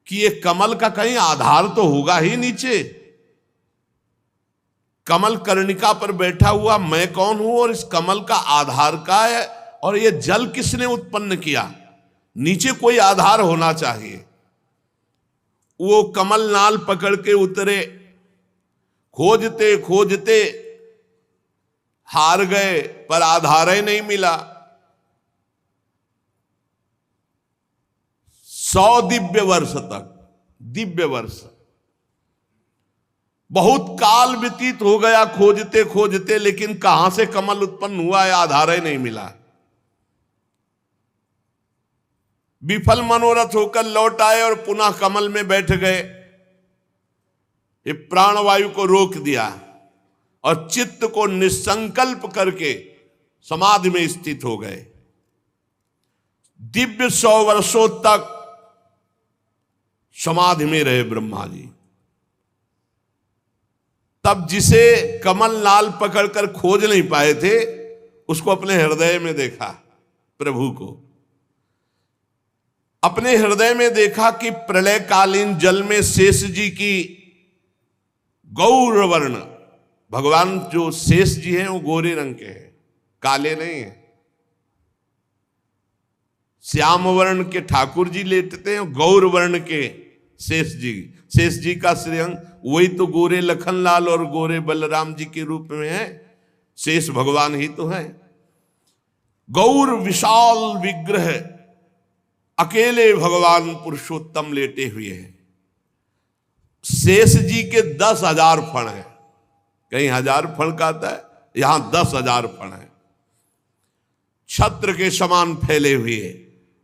कि ये कमल का कहीं आधार तो होगा ही नीचे। कमल कर्णिका पर बैठा हुआ मैं कौन हूं और इस कमल का आधार का है, और ये जल किसने उत्पन्न किया? नीचे कोई आधार होना चाहिए। वो कमल नाल पकड़ के उतरे, खोजते खोजते हार गए, पर आधार ही नहीं मिला। 100 दिव्य वर्ष तक, दिव्य वर्ष, बहुत काल व्यतीत हो गया खोजते खोजते, लेकिन कहां से कमल उत्पन्न हुआ है आधार ही नहीं मिला। विफल मनोरथ होकर लौट आए और पुनः कमल में बैठ गए। ये प्राणवायु को रोक दिया और चित्त को निसंकल्प करके समाधि में स्थित हो गए। दिव्य 100 वर्षों तक समाधि में रहे ब्रह्मा जी। तब जिसे कमल नाल पकड़कर खोज नहीं पाए थे, उसको अपने हृदय में देखा, प्रभु को अपने हृदय में देखा कि प्रलयकालीन जल में शेष जी की गौर वर्ण, भगवान जो शेष जी हैं वो गोरे रंग के हैं, काले नहीं हैं। श्याम वर्ण के ठाकुर जी लेटते हैं, गौर वर्ण के शेष जी का श्रीअंग वही तो गोरे लखनलाल और गोरे बलराम जी के रूप में है। शेष भगवान ही तो है। गौर विशाल विग्रह, अकेले भगवान पुरुषोत्तम लेटे हुए हैं। शेष जी के 10,000 फण है, कहीं 1000 फण का आता है, यहां 10,000 फण है। छत्र के समान फैले हुए,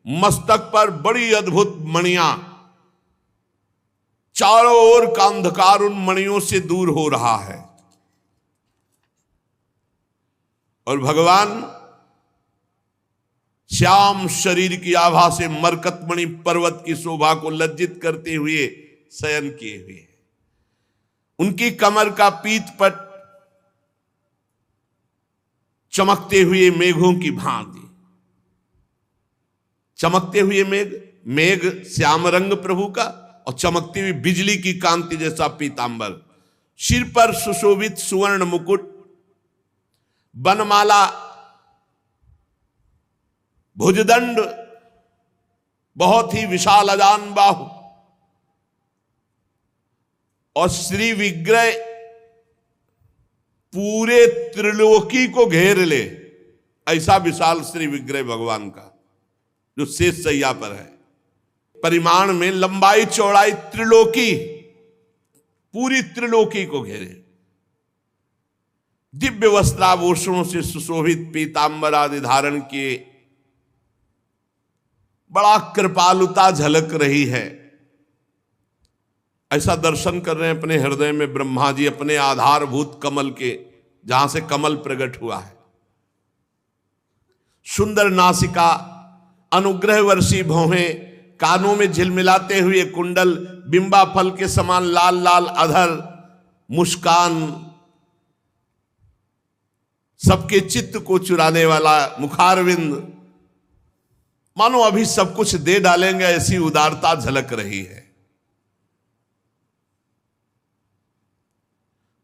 मस्तक पर बड़ी अद्भुत मणियां, चारों ओर का अंधकार उन मणियों से दूर हो रहा है। और भगवान श्याम शरीर की आभा से मरकतमणि पर्वत की शोभा को लज्जित करते हुए शयन किए हुए। उनकी कमर का पीतपट चमकते हुए मेघों की भांति, चमकते हुए मेघ श्याम रंग प्रभु का, और चमकती हुई बिजली की कांति जैसा पीतांबर। सिर पर सुशोभित सुवर्ण मुकुट, बनमाला, भुजदंड, बहुत ही विशाल अजान बाहु, और श्री विग्रह पूरे त्रिलोकी को घेर ले, ऐसा विशाल श्री विग्रह भगवान का, जो शेष सैया पर है। परिमाण में लंबाई चौड़ाई त्रिलोकी, पूरी त्रिलोकी को घेरे। दिव्य वस्त्राभूषणों से सुशोभित पीतांबर आदि धारण किए, बड़ा कृपालुता झलक रही है। ऐसा दर्शन कर रहे हैं अपने हृदय में ब्रह्मा जी, अपने आधारभूत कमल के, जहां से कमल प्रकट हुआ है। सुंदर नासिका, अनुग्रह वर्षी भौहें, कानों में झिलमिलाते हुए कुंडल, बिंबा फल के समान लाल लाल अधर, मुस्कान, सबके चित्त को चुराने वाला मुखारविंद, मानो अभी सब कुछ दे डालेंगे ऐसी उदारता झलक रही है।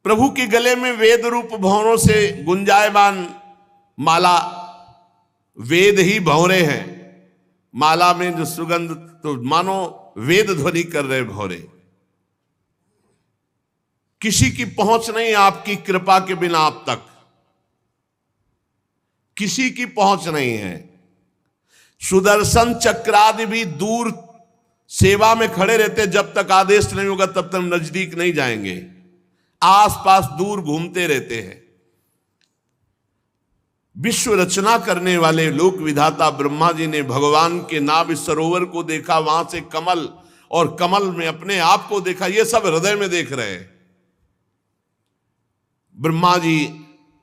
प्रभु के गले में वेद रूप भंवरों से गुंजायमान माला, वेद ही भंवरे हैं, माला में जो सुगंध, तो मानो वेद ध्वनि कर रहे भंवरे। किसी की पहुंच नहीं आपकी कृपा के बिना आप तक, किसी की पहुंच नहीं है। सुदर्शन चक्रादि भी दूर सेवा में खड़े रहते, जब तक आदेश नहीं होगा तब तक नजदीक नहीं जाएंगे, आसपास दूर घूमते रहते हैं। विश्व रचना करने वाले लोक विधाता ब्रह्मा जी ने भगवान के नाभ सरोवर को देखा, वहां से कमल, और कमल में अपने आप को देखा, ये सब हृदय में देख रहे हैं। ब्रह्मा जी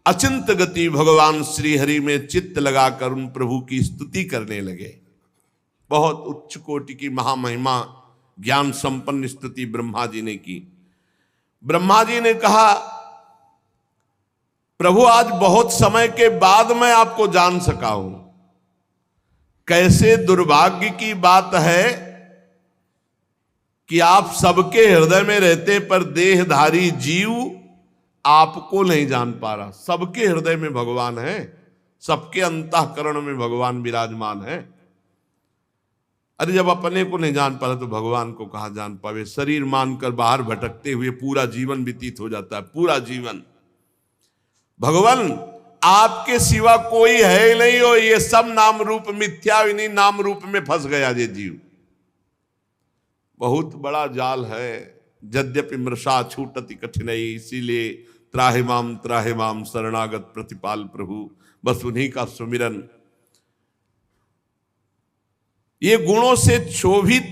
अचिंत गति भगवान श्री हरि में चित्त लगाकर उन प्रभु की स्तुति करने लगे। बहुत उच्च कोटि की महामहिमा ज्ञान संपन्न स्तुति ब्रह्मा जी ने की। ब्रह्मा जी ने कहा, प्रभु आज बहुत समय के बाद मैं आपको जान सका हूं। कैसे दुर्भाग्य की बात है कि आप सबके हृदय में रहते पर देहधारी जीव आपको नहीं जान पा रहा। सबके हृदय में भगवान है, सबके अंतःकरण में भगवान विराजमान है। अरे जब अपने को नहीं जान पा रहा तो भगवान को कहां जान पावे। शरीर मानकर बाहर भटकते हुए पूरा जीवन व्यतीत हो जाता है, पूरा जीवन। भगवान आपके सिवा कोई है ही नहीं हो, ये सब नाम रूप मिथ्या, इन्हीं नाम रूप में फंस गया ये जीव। बहुत बड़ा जाल है। यद्यपि मृषा छूटति कठिनाई, इसीलिए त्राहि माम शरणागत प्रतिपाल प्रभु, बस उन्हीं का सुमिरन। ये गुणों से क्षोभित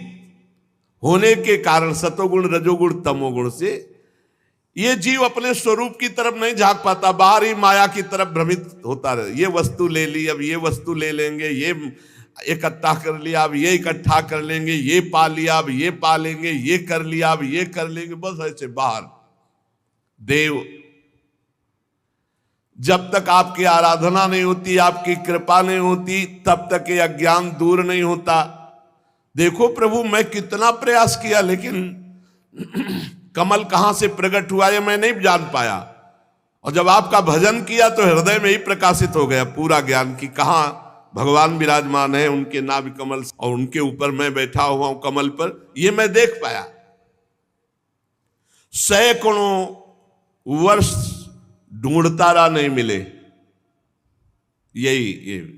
होने के कारण, सतोगुण रजोगुण तमोगुण से, ये जीव अपने स्वरूप की तरफ नहीं झांक पाता, बाहर ही माया की तरफ भ्रमित होता रहे। ये वस्तु ले ली, अब ये वस्तु ले लेंगे, ये इकट्ठा कर लिया, अब ये इकट्ठा कर लेंगे, ये पा लिया, अब ये पा लेंगे, ये कर लिया, अब ये कर लेंगे, बस ऐसे बाहर। देव, जब तक आपकी आराधना नहीं होती, आपकी कृपा नहीं होती, तब तक ये अज्ञान दूर नहीं होता। देखो प्रभु, मैं कितना प्रयास किया, लेकिन कमल कहां से प्रकट हुआ ये मैं नहीं जान पाया। और जब आपका भजन किया तो हृदय में ही प्रकाशित हो गया पूरा ज्ञान कि कहां भगवान विराजमान है, उनके नाभि कमल, और उनके ऊपर मैं बैठा हुआ हूं कमल पर, ये मैं देख पाया। सैकड़ों वर्ष ढूंढता रहा, नहीं मिले। ये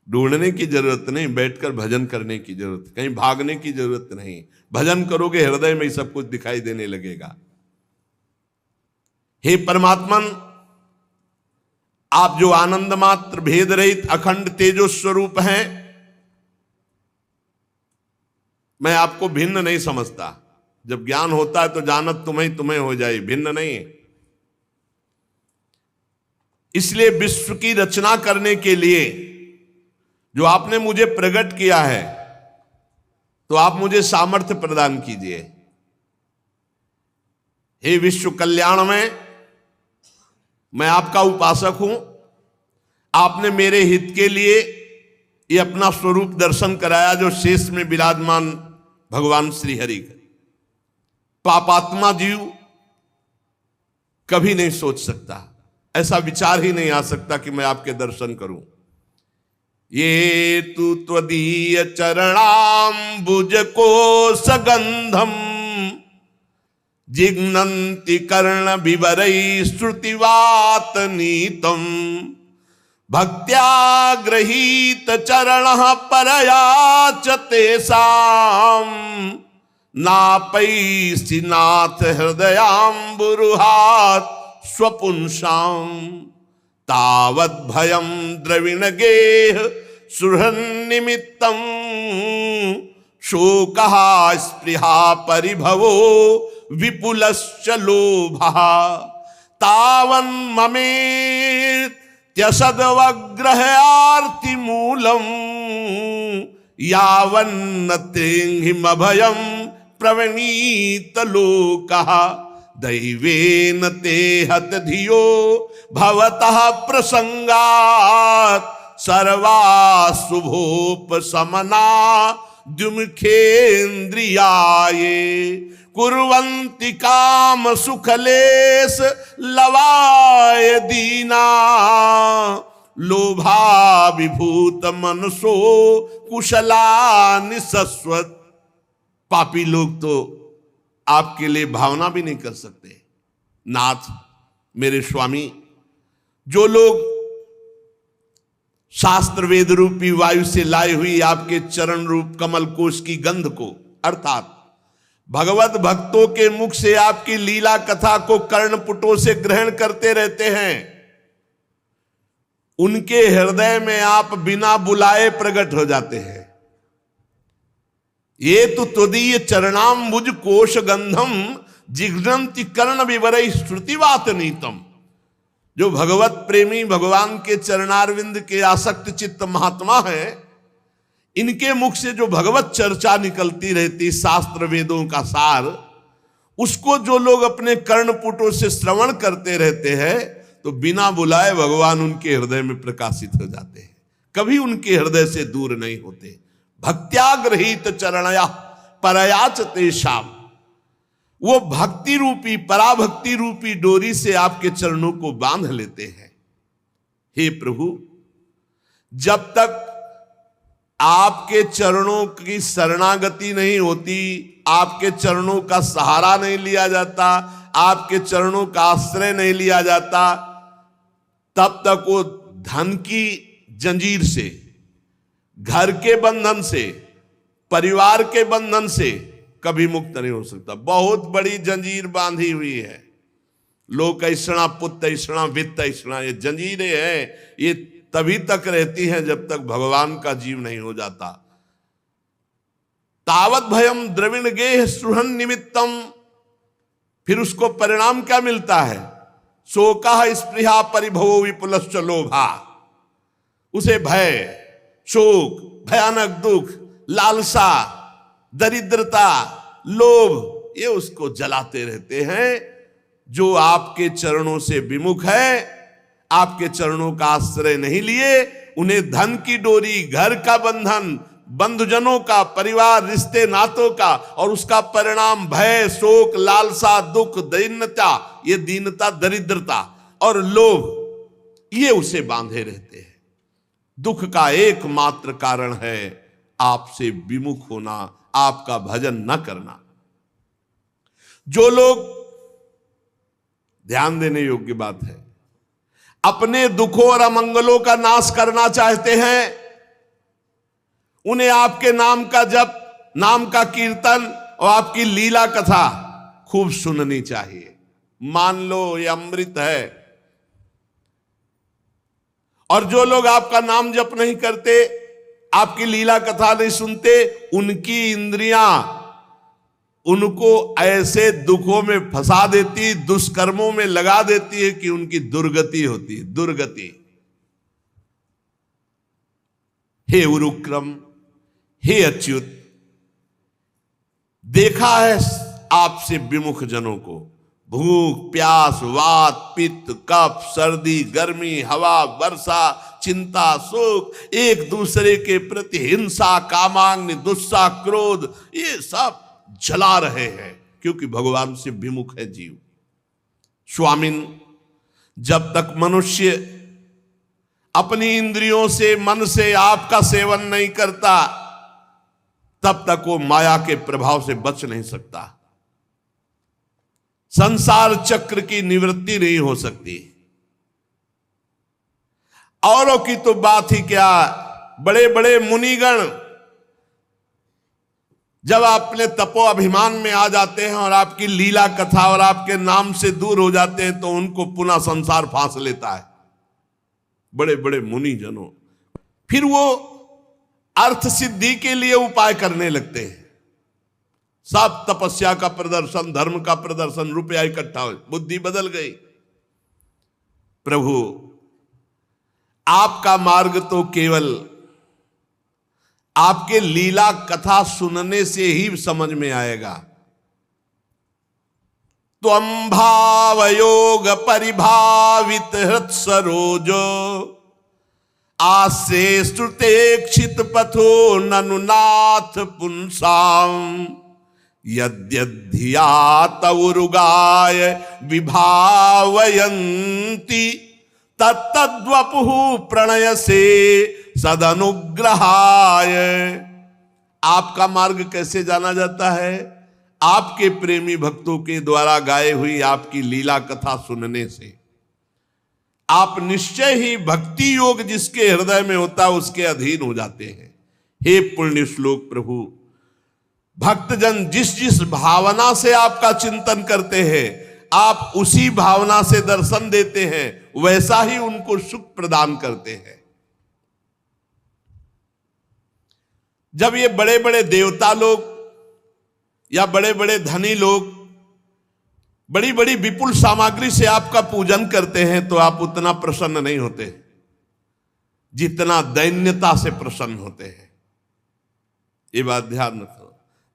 ढूंढने की जरूरत नहीं, बैठकर भजन करने की जरूरत, कहीं भागने की जरूरत नहीं। भजन करोगे हृदय में ही सब कुछ दिखाई देने लगेगा। हे परमात्मन, आप जो आनंद मात्र भेद रहित अखंड तेजो स्वरूप हैं, मैं आपको भिन्न नहीं समझता। जब ज्ञान होता है तो जानत तुम्हें हो जाए, भिन्न नहीं। इसलिए विश्व की रचना करने के लिए जो आपने मुझे प्रकट किया है, तो आप मुझे सामर्थ्य प्रदान कीजिए। हे विश्व कल्याण में मैं आपका उपासक हूं। आपने मेरे हित के लिए ये अपना स्वरूप दर्शन कराया, जो शेष में विराजमान भगवान श्री हरि का। पापात्मा जीव कभी नहीं सोच सकता, ऐसा विचार ही नहीं आ सकता कि मैं आपके दर्शन करूं। ये तु त्वदीय चरणाम्बुज को सगंधम जिघ्नन्ति कर्ण विवरै श्रुतिवात नीतम भक्त्या गृहीत चरणः परया च तेषां नापैसि नाथ हृदयाम्बुरुहात् स्वपुंसां तावद् भयं द्रविणगेह सुहृन्निमित्तं शोकः स्पृहा परिभवो विपुलश्च लोभः तावन्ममेत्यसद्वग्रहार्तिमूलम् यावन्न तेहिमभयम प्रवणीत लोकः दैवेन ते हत धियो भवतः प्रसंगात् सर्वाशुभोपशमना द्युमुखेन्द्रियाये कुर्वन्ति काम सुखलेश लवाय दीना लोभा विभूत मनसो कुशला निसस्वत। पापी लोग तो आपके लिए भावना भी नहीं कर सकते। नाथ मेरे स्वामी, जो लोग शास्त्र वेद रूपी वायु से लाए हुई आपके चरण रूप कमल कोश की गंध को, अर्थात भगवत भक्तों के मुख से आपकी लीला कथा को कर्णपुटों से ग्रहण करते रहते हैं, उनके हृदय में आप बिना बुलाए प्रकट हो जाते हैं। ये तो त्वदीय चरणाम्बुज कोश गंधम जिघ्नन्ति कर्ण विवरैः श्रुतिवात नीतम। जो भगवत प्रेमी भगवान के चरणारविंद के आसक्त चित्त महात्मा है, इनके मुख से जो भगवत चर्चा निकलती रहती, शास्त्र वेदों का सार, उसको जो लोग अपने कर्णपुटों से श्रवण करते रहते हैं, तो बिना बुलाए भगवान उनके हृदय में प्रकाशित हो जाते हैं, कभी उनके हृदय से दूर नहीं होते। भक्त्याग्रहित चरणया परयाच तेषाम, वो भक्ति रूपी पराभक्ति रूपी डोरी से आपके चरणों को बांध लेते हैं। हे प्रभु, जब तक आपके चरणों की शरणागति नहीं होती, आपके चरणों का सहारा नहीं लिया जाता, आपके चरणों का आश्रय नहीं लिया जाता, तब तक वो धन की जंजीर से, घर के बंधन से, परिवार के बंधन से कभी मुक्त नहीं हो सकता। बहुत बड़ी जंजीर बांधी हुई है। लोक ऐषणा पुत्र ऐषणा वित्त ऐषणा, ये जंजीरें हैं, ये तभी तक रहती हैं जब तक भगवान का जीव नहीं हो जाता। तावत भयम द्रविण गेह सुहन निमित्तम, फिर उसको परिणाम क्या मिलता है? शोका स्पृहा परिभवो विपुलश्च लोभा। उसे भय, शोक, भयानक दुख, लालसा, दरिद्रता, लोभ, ये उसको जलाते रहते हैं। जो आपके चरणों से विमुख है, आपके चरणों का आश्रय नहीं लिए, उन्हें धन की डोरी, घर का बंधन, बंधुजनों का, परिवार, रिश्ते नातों का, और उसका परिणाम भय, शोक, लालसा, दुख, दीनता, ये दीनता, दरिद्रता और लोभ, ये उसे बांधे रहते हैं। दुख का एकमात्र कारण है आपसे विमुख होना, आपका भजन न करना। जो लोग, ध्यान देने योग्य बात है, अपने दुखों और अमंगलों का नाश करना चाहते हैं, उन्हें आपके नाम का जप, नाम का कीर्तन और आपकी लीला कथा खूब सुननी चाहिए। मान लो ये अमृत है। और जो लोग आपका नाम जप नहीं करते, आपकी लीला कथा नहीं सुनते, उनकी इंद्रियां उनको ऐसे दुखों में फंसा देती, दुष्कर्मों में लगा देती है कि उनकी दुर्गति होती है, दुर्गति। हे उरुक्रम, हे अच्युत, देखा है आपसे विमुख जनों को, भूख, प्यास, वात, पित्त, कफ, सर्दी, गर्मी, हवा, वर्षा, चिंता, शोक, एक दूसरे के प्रति हिंसा, कामाग्नि, दुस्सा, क्रोध, ये सब जला रहे हैं, क्योंकि भगवान से विमुख है जीव। स्वामिन, जब तक मनुष्य अपनी इंद्रियों से, मन से आपका सेवन नहीं करता, तब तक वो माया के प्रभाव से बच नहीं सकता। संसार चक्र की निवृत्ति नहीं हो सकती। औरों की तो बात ही क्या, बड़े बड़े मुनिगण जब अपने तपो अभिमान में आ जाते हैं और आपकी लीला कथा और आपके नाम से दूर हो जाते हैं, तो उनको पुनः संसार फांस लेता है। बड़े बड़े मुनि जनों, फिर वो अर्थ सिद्धि के लिए उपाय करने लगते हैं। सब तपस्या का प्रदर्शन, धर्म का प्रदर्शन, रुपया इकट्ठा हो, बुद्धि बदल गई। प्रभु, आपका मार्ग तो केवल आपके लीला कथा सुनने से ही समझ में आएगा। त्वं भावयोग परिभावित हृत सरोजो आसे श्रुते क्षित पथो ननुनाथ पुंसाम यद्यधिया तवुरुगाय विभावयन्ति तत्तद्वपुः प्रणय से सदनुग्रहाय। आपका मार्ग कैसे जाना जाता है? आपके प्रेमी भक्तों के द्वारा गाए हुई आपकी लीला कथा सुनने से। आप निश्चय ही भक्ति योग जिसके हृदय में होता है उसके अधीन हो जाते हैं। हे पुण्य श्लोक प्रभु, भक्तजन जिस जिस भावना से आपका चिंतन करते हैं आप उसी भावना से दर्शन देते हैं, वैसा ही उनको सुख प्रदान करते हैं। जब ये बड़े बड़े देवता लोग या बड़े बड़े धनी लोग बड़ी बड़ी विपुल सामग्री से आपका पूजन करते हैं तो आप उतना प्रसन्न नहीं होते जितना दैन्यता से प्रसन्न होते हैं। ये बात ध्यान रखो।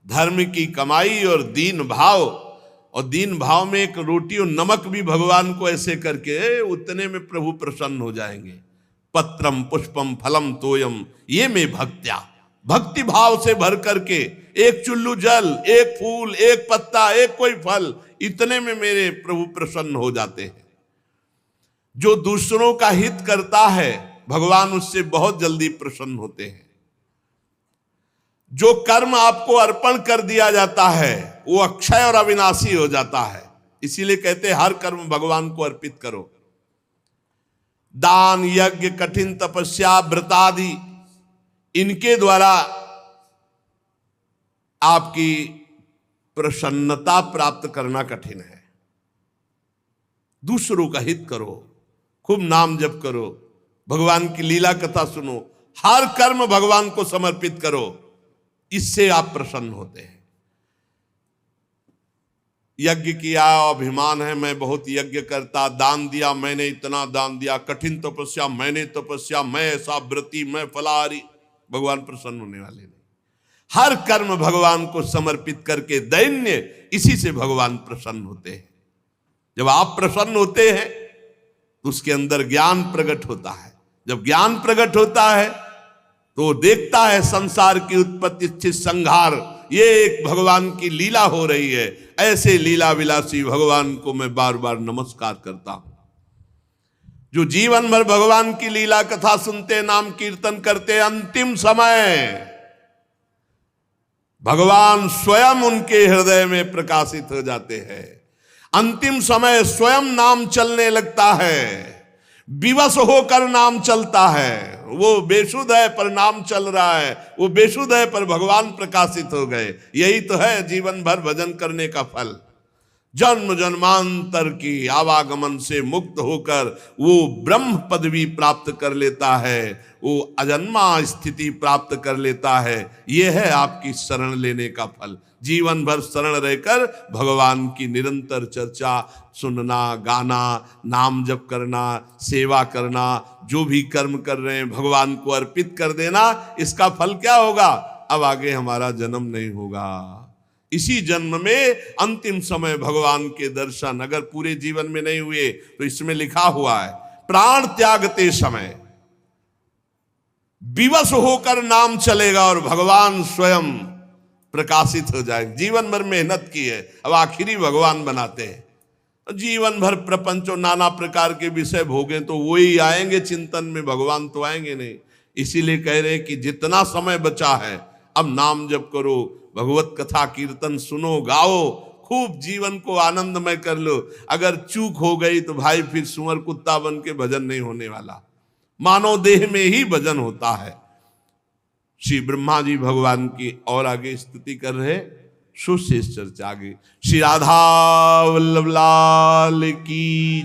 धर्म की कमाई और दीन भाव में एक रोटी और नमक भी भगवान को ऐसे करके उतने में प्रभु प्रसन्न हो जाएंगे। पत्रम पुष्पम फलम तोयम ये में भक्त्या, भक्ति भाव से भर करके एक चुल्लू जल, एक फूल, एक पत्ता, एक कोई फल, इतने में मेरे प्रभु प्रसन्न हो जाते हैं। जो दूसरों का हित करता है भगवान उससे बहुत जल्दी प्रसन्न होते हैं। जो कर्म आपको अर्पण कर दिया जाता है वो अक्षय और अविनाशी हो जाता है। इसीलिए कहते हैं हर कर्म भगवान को अर्पित करो। दान, यज्ञ, कठिन तपस्या, व्रतादि, इनके द्वारा आपकी प्रसन्नता प्राप्त करना कठिन है। दूसरों का हित करो, खूब नाम जप करो, भगवान की लीला कथा सुनो, हर कर्म भगवान को समर्पित करो, इससे आप प्रसन्न होते हैं। यज्ञ किया, अभिमान है मैं बहुत यज्ञ करता, दान दिया मैंने इतना दान दिया, कठिन तपस्या मैंने तपस्या, मैं ऐसा व्रती, मैं फलाहारी, भगवान प्रसन्न होने वाले नहीं। हर कर्म भगवान को समर्पित करके दैन्य, इसी से भगवान प्रसन्न होते हैं। जब आप प्रसन्न होते हैं तो उसके अंदर ज्ञान प्रकट होता है। जब ज्ञान प्रकट होता है तो देखता है संसार की उत्पत्ति स्थिति संहार, ये एक भगवान की लीला हो रही है। ऐसे लीला विलासी भगवान को मैं बार बार नमस्कार करता हूं। जो जीवन भर भगवान की लीला कथा सुनते, नाम कीर्तन करते, अंतिम समय भगवान स्वयं उनके हृदय में प्रकाशित हो जाते हैं। अंतिम समय स्वयं नाम चलने लगता है, विवश होकर नाम चलता है। वो बेसुध है पर नाम चल रहा है, वो बेसुध है पर भगवान प्रकाशित हो गए। यही तो है जीवन भर भजन करने का फल। जन्म जन्मांतर की आवागमन से मुक्त होकर वो ब्रह्म पदवी प्राप्त कर लेता है, वो अजन्मा स्थिति प्राप्त कर लेता है। ये है आपकी शरण लेने का फल। जीवन भर शरण रहकर भगवान की निरंतर चर्चा सुनना, गाना, नाम जप करना, सेवा करना, जो भी कर्म कर रहे हैं भगवान को अर्पित कर देना। इसका फल क्या होगा? अब आगे हमारा जन्म नहीं होगा। इसी जन्म में अंतिम समय भगवान के दर्शन अगर पूरे जीवन में नहीं हुए तो इसमें लिखा हुआ है प्राण त्यागते समय विवश होकर नाम चलेगा और भगवान स्वयं प्रकाशित हो जाए। जीवन भर मेहनत की है, अब आखिरी भगवान बनाते हैं। जीवन भर प्रपंच और नाना प्रकार के विषय भोगे तो वही आएंगे चिंतन में, भगवान तो आएंगे नहीं। इसीलिए कह रहे कि जितना समय बचा है अब नाम जप करो, भगवत कथा कीर्तन सुनो, गाओ, खूब जीवन को आनंदमय कर लो। अगर चूक हो गई तो भाई फिर सुअर कुत्ता बन के भजन नहीं होने वाला, मानव देह में ही भजन होता है। श्री ब्रह्मा जी भगवान की और आगे स्तुति कर रहे, सुशेष चर्चा आगे। श्री राधा वल्लभ लाल की।